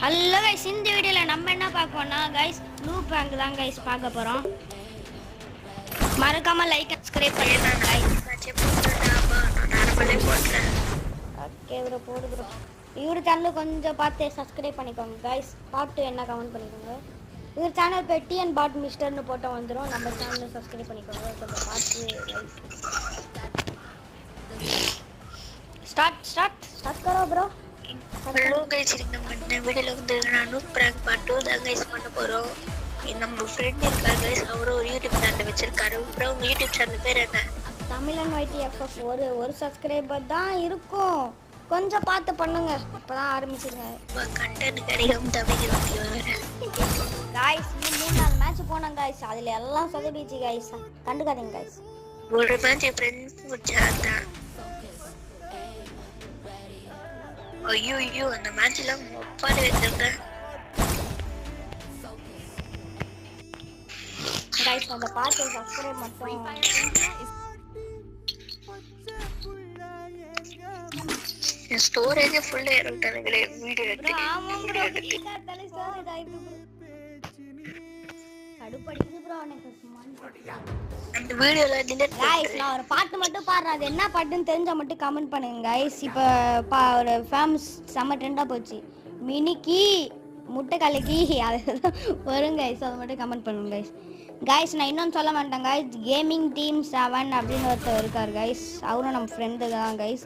Hello guys, இந்த வீடியோல நம்ம என்ன பார்க்கோம்னா கைஸ் ப்ளூ பேங்க் தான் கைஸ் பார்க்க போறோம். மறக்காம லைக் சப்ஸ்கிரைப் பண்ணிடுங்க கைஸ். ஓகே ப்ரோ, போடு ப்ரோ. இவர் சேனல் கொஞ்சம் பார்த்து சப்ஸ்கிரைப் பண்ணிக்கோங்க கைஸ். பார்த்து என்ன கமெண்ட் பண்ணிக்கோங்க. இவர் சேனல் பேர் டிஎன் பாட் மிஸ்டர்னு போட்டால் வந்துடும். நம்ம சேனலை சப்ஸ்கிரைப் பண்ணிக்கோங்க கொஞ்சம் பார்த்து கைஸ். ஸ்டார்ட் करो ப்ரோ. ஹலோ गाइस, நம்ம இந்த வீடியோல வந்து நான் பிராங்க் பார்ட் 2 தான் गाइस பண்ண போறோம். நம்ம ஃப்ரெண்ட் இருக்காரு गाइस, அவரு ஒரு யூடியூப் சேனல் வச்சிருக்காரு. அப்புறம் உங்க யூடியூப் சேனல் பேர் என்ன? தமிழன் YTFF. ஒரு சப்ஸ்கிரைபர் தான் இருக்கும். கொஞ்சம் பார்த்து பண்ணுங்க. இப்பதான் ஆரம்பிச்சிருங்க. கண்டென்ட் கிடைக்கும் தமிழ் வீடியோ வேற. गाइस இன்னும் 3-4 மேட்ச் போனோம் गाइस. அதுல எல்லாம் சொதப்பிச்சு गाइस. கண்டுக்காதீங்க गाइस. ஒரு மேட்ச் ஃப்ரெண்ட்ஸ் முடிச்சாங்க. ஐயோ அந்த மேட்ச்ல மொப்பால வெச்சங்க. गाइस அந்த பாட்டு சப்ஸ்கிரைப் மட்டும். ஸ்டோரேஜ் ஃபுல்லா ஏறிட்டானே வீடியோ எடுத்து. ஆமா ப்ரோ, தலை ஸ்டோரேஜ் ஆயிட்டு ப்ரோ. கடுப்படிக்குது ப்ரோ எனக்கு சும்மா. அந்த வீடியோல டிலீட் गाइस நான் ஒரு பாட்டு மட்டும் பாடுறேன். அது என்ன பாட்டுன்னு தெரிஞ்சா மட்டும் கமெண்ட் பண்ணுங்க गाइस. இப்போ ஒரு ஃபேமஸ் செம்ம ட்ரெண்டா போச்சு. மினிக்கி முட்டை கலக்கி அது வரும் गाइस. அது மட்டும் கமெண்ட் பண்ணுங்க गाइस. நான் இன்னொன்னு சொல்ல மாட்டேன் गाइस. கேமிங் டீம் 7 அப்படின்னு ஒருத்தர் இருக்கார் गाइस. அவரும் நம்ம ஃப்ரெண்டு தான் गाइस.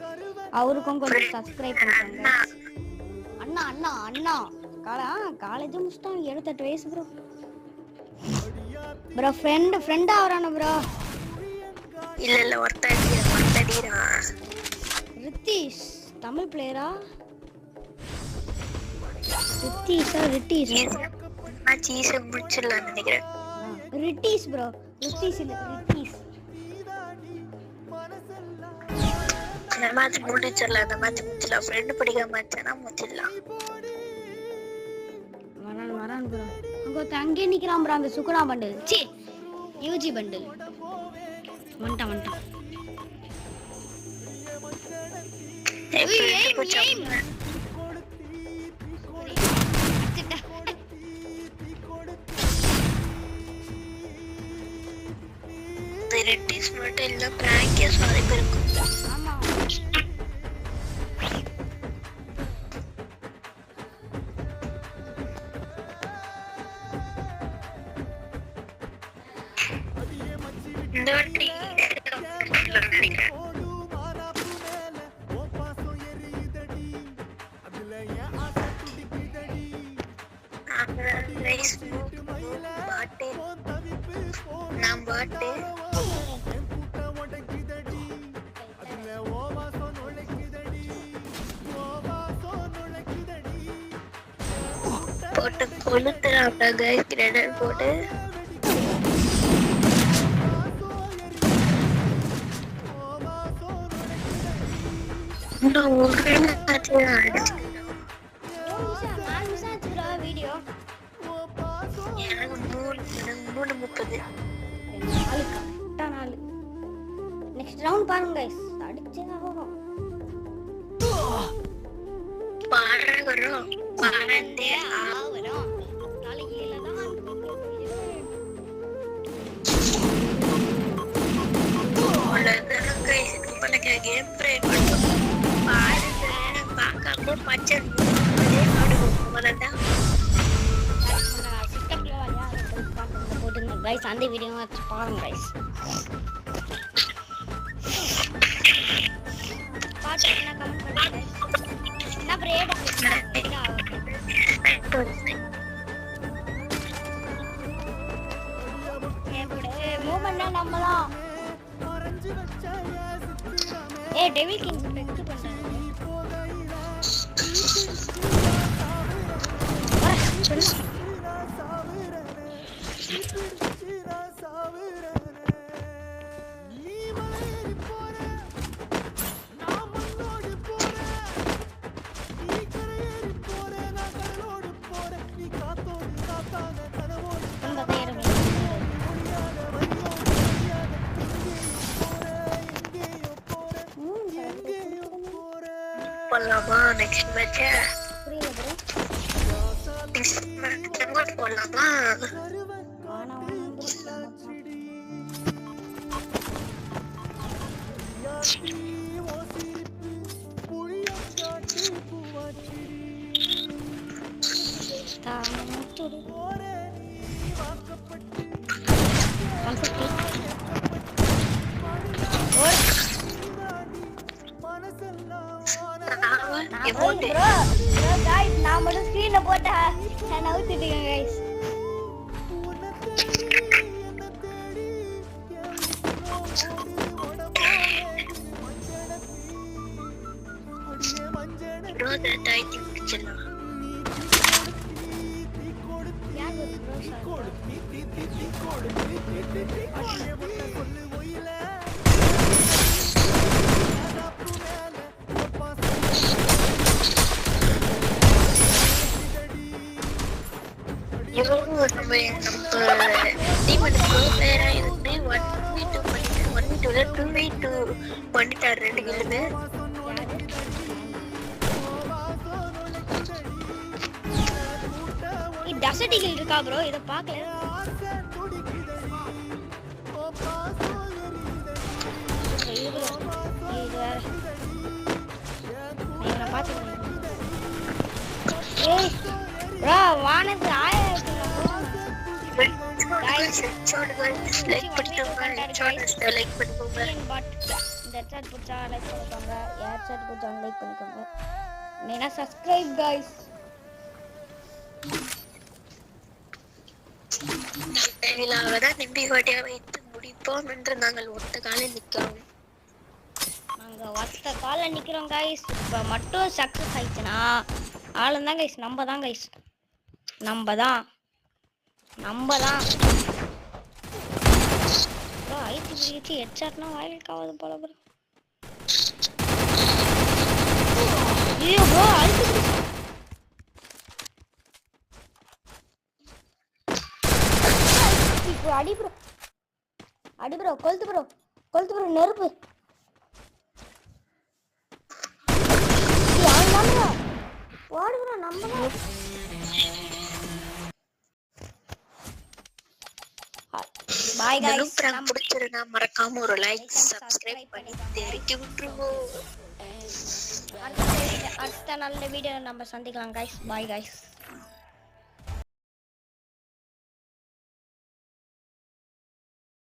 அவருக்கும் கொஞ்சம் சப்ஸ்கிரைப் பண்ணிக்கோங்க गाइस. அண்ணா அண்ணா அண்ணா காலேஜ் முடிச்சிட்டோம். 28 வயசு ப்ரோ. ப்ரோ ஃப்ரெண்ட் ஆவறானே ப்ரோ. இல்ல ஒருத்தடிரா. ரித்தீஷ் தமிழ் பிளேயரா? ரித்தீஷ் மேட்ச் ஈஸியா முடிச்சிடலாம் நினைக்கிறேன். ரித்தீஷ் ப்ரோ. ரித்தீஷ் இல்ல ரித்தீஷ். அந்த மேட்ச் முடிச்சிடலாம். அந்த மேட்ச் முடிச்சிடலாம். ஃப்ரெண்ட் பிடிக்காம மேட்ச்னா முடிச்சிடலாம். வரான் ப்ரோ. அங்க தங்கி நிக்கிறான் ப்ரோ. அந்த Suguna bundle C UG bundle வந்துட்டான். ரெட்டிஸ் மட்டும் இல்ல பிராங்கே சாரி இருக்கும். ஆமா இந்த வாட்டி நினைக்கிறேன். நான் பாட்டு போட்டு கொளுத்துறாப்டா गाइस. கிரேனர் போட்டு நான் ஒரு மேட்ச் அடிச்சு வீடியோ எனக்கு 3:30. நெக்ஸ்ட் ரவுண்ட் பாருங்க गाइस. அடிச்சே ஆகும். பாறகறோம் பாறந்தே ஆவறோம். நாளைக்கு தான் உள்ளதன गाइस. உங்களுக்கு கேம் ப்ளே பண்ணு பாருங்க. பாக்காம பச்சை அதே ஆடுவோம். வரதா சிஸ்டம்ல வரையா போடுங்க गाइस. அந்த வீடியோ பாருங்க गाइस. பாட்டு என்ன கமெண்ட் பண்ணுங்க गाइस. என்ன பிரேட் மூவ்மெண்ட்னா நம்மலாம் டெவில் கிங் பெக்ட் பண்றாங்க. பண்ணலாமா நெக்ஸ்ட் மேட்ச்? புரியல ப்ரோ. போடலாமா? வானா நான் மட்டும் ஸ்கிரீன்ல போட்டா நான் அவுத்துட்டேன் கைஸ். பண்ணிட்டாரு 2 கில்லுமே. டசர்ட் ஈகிள் இருக்கா ப்ரோ? இத பார்க்கல. ப்ரோ வானது லைக் பண்ணிக்கோங்க. சாட் புடிச்சா லைக் பண்ணிக்கோங்க. யார் சாட் புடிச்சா லைக் பண்ணிக்கோங்க. நீங்க சப்ஸ்கிரைப் गाइस. தேவையில்லாத நம்பிக்கையை வைத்து முடிப்போம் என்று நாங்கள் ஒத்த காலில் நிற்கிறோம். நாங்க ஒத்த காலில் நிற்கிறோம் गाइस. இப்போ மட்டும் சக்ஸஸ் ஆயிடுச்சுன்னா ஆளுந்தான் गाइस. நம்ம தான் गाइस. நம்ம தான் ப்ரோ ஐடி பிடிச்சி ஹெட்ஷாட்னா வயலுக்கு ஆகுது போல ப்ரோ. ஐயோ ப்ரோ ஐடி இப்போ அடி ப்ரோ கொளுத்து ப்ரோ நெருப்பு. ஓடு ப்ரோ நம்ம பாய் गाइस. நம்ம பிடிச்சிருந்தா மறக்காம ஒரு லைக் சப்ஸ்கிரைப் பண்ணி தெரிவித்து விட்டுருவோம். அடுத்த நல்ல வீடியோ நம்ம சந்திக்கலாம் गाइस. பாய் गाइस.